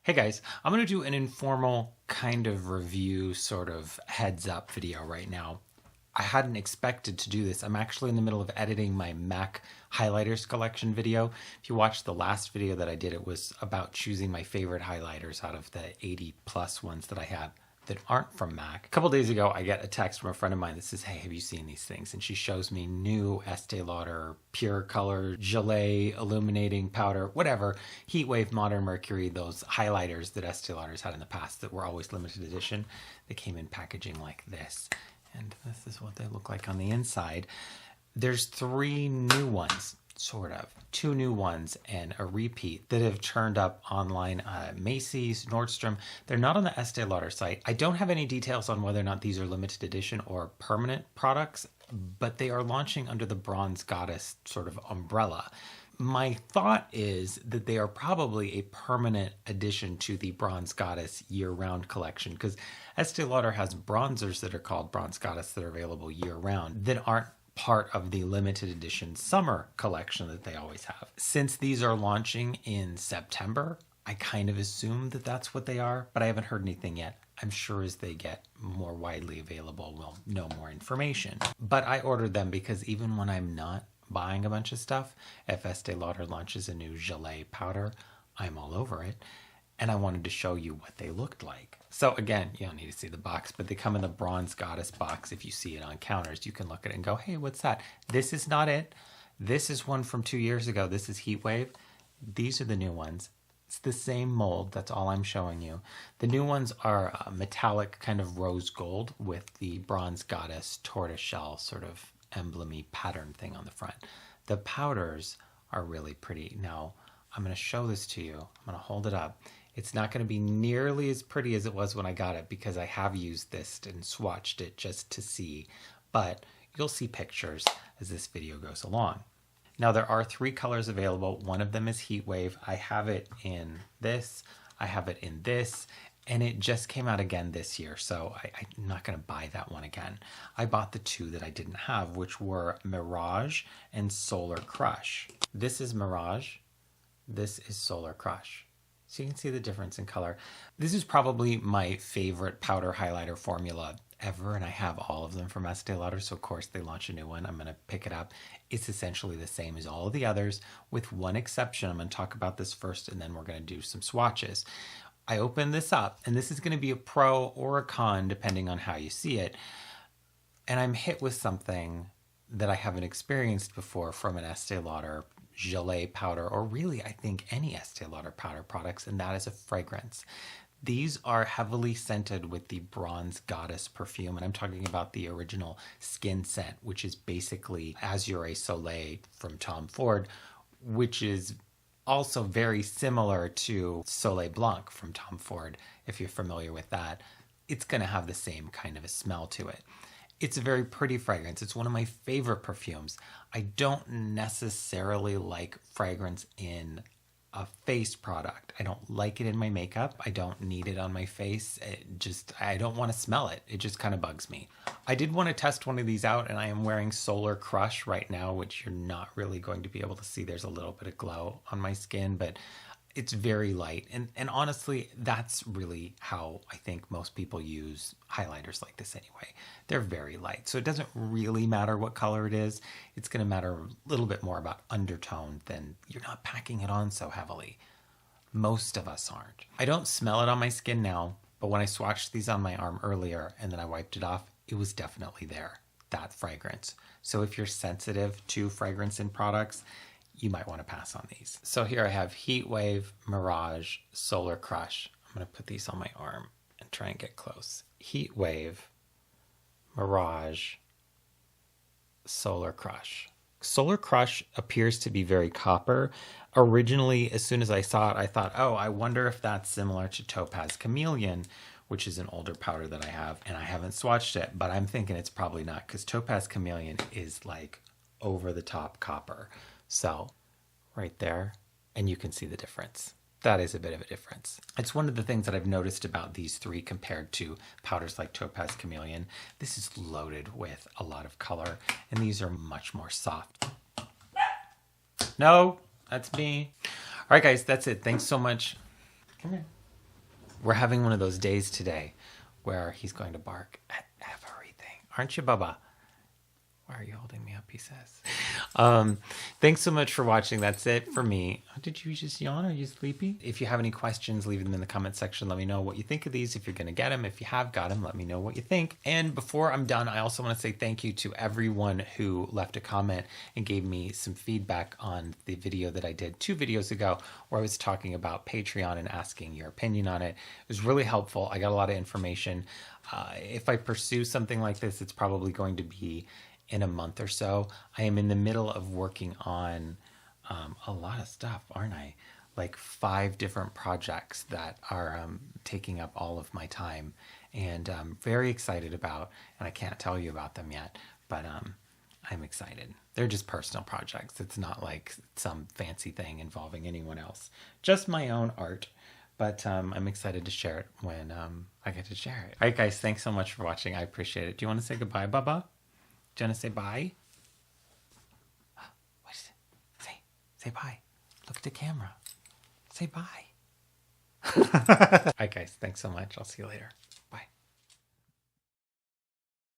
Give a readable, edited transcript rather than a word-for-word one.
Hey guys, I'm going to do an informal kind of review, sort of heads up video right now. I hadn't expected to do this. I'm actually in the middle of editing my MAC highlighters collection video. If you watched the last video that I did, it was about choosing my favorite highlighters out of the 80 plus ones that I have that aren't from MAC. A couple days ago, I get a text from a friend of mine that says, hey, have you seen these things? And she shows me new Estée Lauder Pure Color Gelée Illuminating Powder, whatever, Heat Wave Modern Mercury, those highlighters that Estée Lauder's had in the past that were always limited edition. They came in packaging like this. And this is what they look like on the inside. There's 3 new ones, sort of. 2 new ones and a repeat that have turned up online. Macy's, Nordstrom. They're not on the Estee Lauder site. I don't have any details on whether or not these are limited edition or permanent products, but they are launching under the Bronze Goddess sort of umbrella. My thought is that they are probably a permanent addition to the Bronze Goddess year-round collection, because Estee Lauder has bronzers that are called Bronze Goddess that are available year-round that aren't part of the limited edition summer collection that they always have. Since these are launching in September, I kind of assume that that's what they are, but I haven't heard anything yet. I'm sure as they get more widely available, we'll know more information. But I ordered them because even when I'm not buying a bunch of stuff, if Estee Lauder launches a new Gelée powder, I'm all over it. And I wanted to show you what they looked like. So again, you don't need to see the box, but they come in the Bronze Goddess box. If you see it on counters, you can look at it and go, hey, what's that? This is not it. This is one from 2 years ago. This is Heat Wave. These are the new ones. It's the same mold. That's all I'm showing you. The new ones are metallic kind of rose gold with the Bronze Goddess tortoiseshell sort of emblemy pattern thing on the front. The powders are really pretty. Now, I'm going to show this to you. I'm going to hold it up. It's not going to be nearly as pretty as it was when I got it because I have used this and swatched it just to see, but you'll see pictures as this video goes along. Now there are 3 colors available. One of them is Heat Wave. I have it in this, I have it in this, and it just came out again this year, so I'm not going to buy that one again. I bought the 2 that I didn't have, which were Mirage and Solar Crush. This is Mirage, this is Solar Crush. So you can see the difference in color. This is probably my favorite powder highlighter formula ever, and I have all of them from Estee Lauder, so of course they launch a new one. I'm going to pick it up. It's essentially the same as all of the others, with one exception. I'm going to talk about this first, and then we're going to do some swatches. I open this up, and this is going to be a pro or a con, depending on how you see it, and I'm hit with something that I haven't experienced before from an Estee Lauder Gelée powder, or really I think any Estee Lauder powder products, and that is a fragrance. These are heavily scented with the Bronze Goddess perfume, and I'm talking about the original skin scent, which is basically Azure Soleil from Tom Ford, which is also very similar to Soleil Blanc from Tom Ford, if you're familiar with that. It's going to have the same kind of a smell to it. It's a very pretty fragrance. It's one of my favorite perfumes. I don't necessarily like fragrance in a face product. I don't like it in my makeup. I don't need it on my face. I don't want to smell it. It just kind of bugs me. I did want to test one of these out, and I am wearing Solar Crush right now, which you're not really going to be able to see. There's a little bit of glow on my skin, but it's very light. And honestly, that's really how I think most people use highlighters like this anyway. They're very light. So it doesn't really matter what color it is. It's going to matter a little bit more about undertone than you're not packing it on so heavily. Most of us aren't. I don't smell it on my skin now, but when I swatched these on my arm earlier and then I wiped it off, it was definitely there, that fragrance. So if you're sensitive to fragrance in products, you might want to pass on these. So here I have Heat Wave, Mirage, Solar Crush. I'm going to put these on my arm and try and get close. Heat Wave, Mirage, Solar Crush. Solar Crush appears to be very copper. Originally, as soon as I saw it, I thought, oh, I wonder if that's similar to Topaz Chameleon, which is an older powder that I have, and I haven't swatched it, but I'm thinking it's probably not, because Topaz Chameleon is like over the top copper. So right there, and you can see the difference. That is a bit of a difference. It's one of the things that I've noticed about these 3 compared to powders like Topaz Chameleon. This is loaded with a lot of color, and these are much more soft. No, that's me. All right, guys, that's it. Thanks so much. Come here. We're having one of those days today where he's going to bark at everything. Aren't you, Bubba? Why are you holding me up, he says. Thanks so much for watching. That's it for me. Did you just yawn? Are you sleepy? If you have any questions, leave them in the comment section. Let me know what you think of these. If you're going to get them, if you have got them, let me know what you think. And before I'm done, I also want to say thank you to everyone who left a comment and gave me some feedback on the video that I did 2 videos ago where I was talking about Patreon and asking your opinion on it. It was really helpful. I got a lot of information. If I pursue something like this, it's probably going to be in a month or so. I am in the middle of working on a lot of stuff, aren't I? Like 5 different projects that are taking up all of my time, and I'm very excited about, and I can't tell you about them yet, but I'm excited. They're just personal projects. It's not like some fancy thing involving anyone else, just my own art. But I'm excited to share it when I get to share it. All right, guys, thanks so much for watching. I appreciate it. Do you want to say goodbye, Bubba? Do you want to say bye? What is it? Say bye. Look at the camera. Say bye. All right, guys. Thanks so much. I'll see you later.